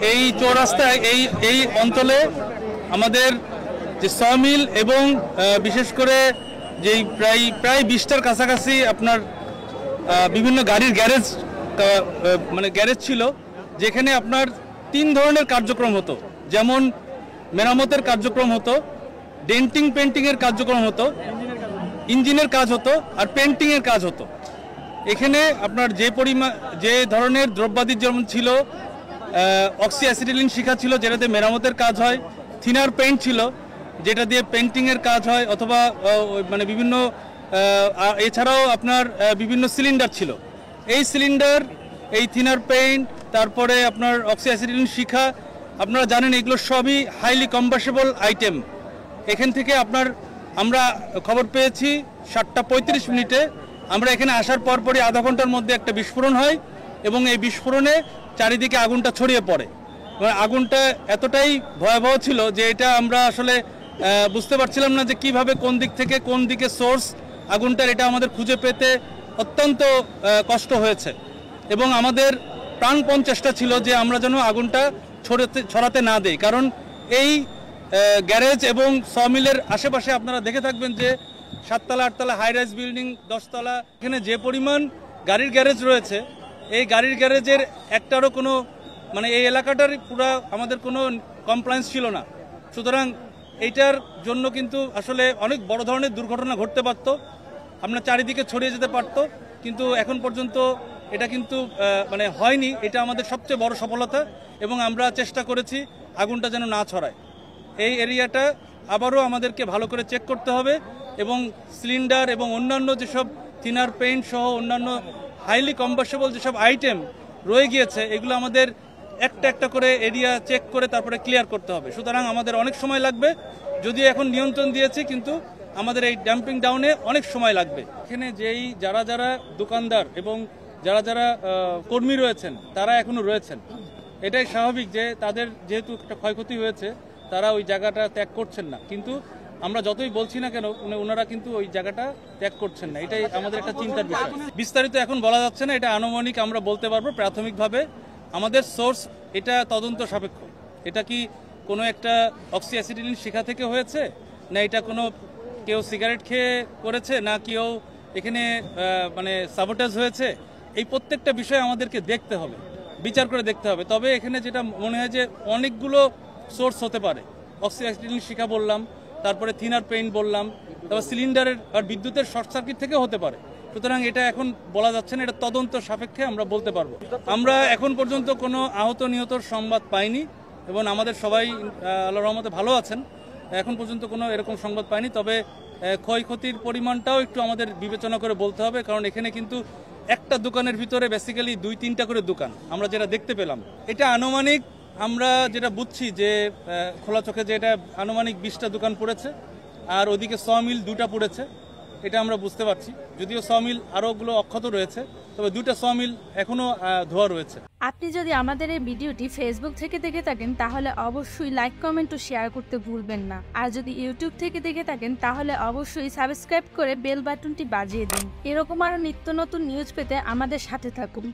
এই চৌরাস্তায় এই অঞ্চলে আমাদের যে সমিল এবং বিশেষ করে যেই প্রায় 20টার কাছাকাছি আপনার বিভিন্ন গাড়ির গ্যারেজ মানে গ্যারেজ ছিল, যেখানে আপনার 3 ধরনের কার্যক্রম হতো। যেমন মেরামতের কার্যক্রম হতো, ডেন্টিং পেন্টিংয়ের কার্যক্রম হতো, ইঞ্জিনের কাজ হতো, আর পেন্টিংয়ের কাজ হতো। এখানে আপনার যে ধরনের দ্রব্যাদি যেমন ছিল, অক্সি অ্যাসিটিলিন শিখা ছিল যেটাতে মেরামতের কাজ হয়, থিনার পেইন্ট ছিল যেটা দিয়ে পেন্টিংয়ের কাজ হয়, অথবা মানে বিভিন্ন এছাড়াও আপনার বিভিন্ন সিলিন্ডার ছিল। এই সিলিন্ডার, এই থিনার পেইন্ট, তারপরে আপনার অক্সি অ্যাসিটিলিন শিখা, আপনারা জানেন এগুলো সবই হাইলি কম্বাসেবল আইটেম। এখান থেকে আমরা খবর পেয়েছি 7:35 আমরা এখানে আসার পরপরই আধা ঘন্টার মধ্যে একটা বিস্ফোরণ হয় এবং এই বিস্ফোরণে চারিদিকে আগুনটা ছড়িয়ে পড়ে। আগুনটা এতটাই ভয়াবহ ছিল যে এটা আমরা আসলে বুঝতে পারছিলাম না যে কিভাবে কোন দিক থেকে কোন দিকে সোর্স আগুনটার, এটা আমাদের খুঁজে পেতে অত্যন্ত কষ্ট হয়েছে। এবং আমাদের প্রাণপণ চেষ্টা ছিল যে আমরা যেন আগুনটা ছড়াতে না দেই, কারণ এই গ্যারেজ এবং সমিলের আশেপাশে আপনারা দেখে থাকবেন যে 7 তলা 8 তলা হাই রাইজ বিল্ডিং, 10 তলা, এখানে যে পরিমাণ গাড়ির গ্যারেজ রয়েছে, এই গাড়ির গ্যারেজের একটারও কোনো মানে এই এলাকাটার পুরো আমাদের কোনো কমপ্লায়েন্স ছিল না। সুতরাং এইটার জন্য কিন্তু আসলে অনেক বড় ধরনের দুর্ঘটনা ঘটতে পারত, আপনার চারিদিকে ছড়িয়ে যেতে পারত, কিন্তু এখন পর্যন্ত এটা কিন্তু মানে হয়নি। এটা আমাদের সবচেয়ে বড় সফলতা এবং আমরা চেষ্টা করেছি আগুনটা যেন না ছড়ায়। এই এরিয়াটা আবারও আমাদেরকে ভালো করে চেক করতে হবে এবং সিলিন্ডার এবং অন্যান্য যেসব থিনার পেইন্ট সহ অন্যান্য হাইলি কম্বাসেবল যেসব আইটেম রয়ে গিয়েছে, এগুলো আমাদের একটা একটা করে এরিয়া চেক করে তারপরে ক্লিয়ার করতে হবে। সুতরাং আমাদের অনেক সময় লাগবে, যদিও এখন নিয়ন্ত্রণ দিয়েছি, কিন্তু আমাদের এই ড্যাম্পিং ডাউনে অনেক সময় লাগবে। এখানে যারা দোকানদার এবং যারা কর্মী রয়েছেন তারা এখনো রয়েছেন। এটাই স্বাভাবিক যে তাদের যেহেতু একটা ক্ষয়ক্ষতি হয়েছে তারা ওই জায়গাটা ত্যাগ করছেন না, কিন্তু আমরা যতই বলছি না কেন ওনারা কিন্তু ওই জায়গাটা ত্যাগ করছেন না। এটাই আমাদের একটা চিন্তার বিষয়। বিস্তারিত এখন বলা যাচ্ছে না, এটা আনুমানিক আমরা বলতে পারবো প্রাথমিকভাবে। আমাদের সোর্স এটা তদন্ত সাপেক্ষ। এটা কি কোনো একটা অক্সি অ্যাসিটিলিন শিখা থেকে হয়েছে, না এটা কোনো কেউ সিগারেট খেয়ে করেছে, না কেউ এখানে মানে সাবোটাজ হয়েছে, এই প্রত্যেকটা বিষয় আমাদেরকে দেখতে হবে, বিচার করে দেখতে হবে। তবে এখানে যেটা মনে হয় যে অনেকগুলো সোর্স হতে পারে। অক্সি অ্যাসিটিলিন শিখা বললাম, তারপরে থিনার পেইন্ট বললাম, তারপর সিলিন্ডারের আর বিদ্যুতের শর্ট সার্কিট থেকে হতে পারে। সুতরাং এটা এখন বলা যাচ্ছে না, এটা তদন্ত সাপেক্ষে আমরা বলতে পারবো। আমরা এখন পর্যন্ত কোনো আহত নিহতর সংবাদ পাইনি এবং আমাদের সবাই আল্লাহর রহমতে ভালো আছেন। এখন পর্যন্ত কোনো এরকম সংবাদ পাইনি। তবে ক্ষয়ক্ষতির পরিমাণটাও একটু আমাদের বিবেচনা করে বলতে হবে, কারণ এখানে কিন্তু একটা দোকানের ভিতরে বেসিক্যালি 2-3টা করে দোকান আমরা যেটা দেখতে পেলাম। এটা আনুমানিক আমরা যেটা বুঝছি যে খোলা চোখে যে এটা আনুমানিক 20টা দোকান পড়েছে, আর ওদিকে সমিল 2টা পড়েছে, এটা আমরা বুঝতে পারছি। যদিও সমিল আরোগুলো অক্ষত রয়েছে, তবে 2টা সমিল এখনো ধোয়া রয়েছে। আপনি যদি আমাদের এই ভিডিওটি ফেসবুক থেকে দেখে থাকেন তাহলে অবশ্যই লাইক, কমেন্ট ও শেয়ার করতে ভুলবেন না। আর যদি ইউটিউব থেকে দেখে থাকেন তাহলে অবশ্যই সাবস্ক্রাইব করে বেল বাটনটি বাজিয়ে দিন। এরকম আরো নিত্য নতুন নিউজ পেতে আমাদের সাথে থাকুন।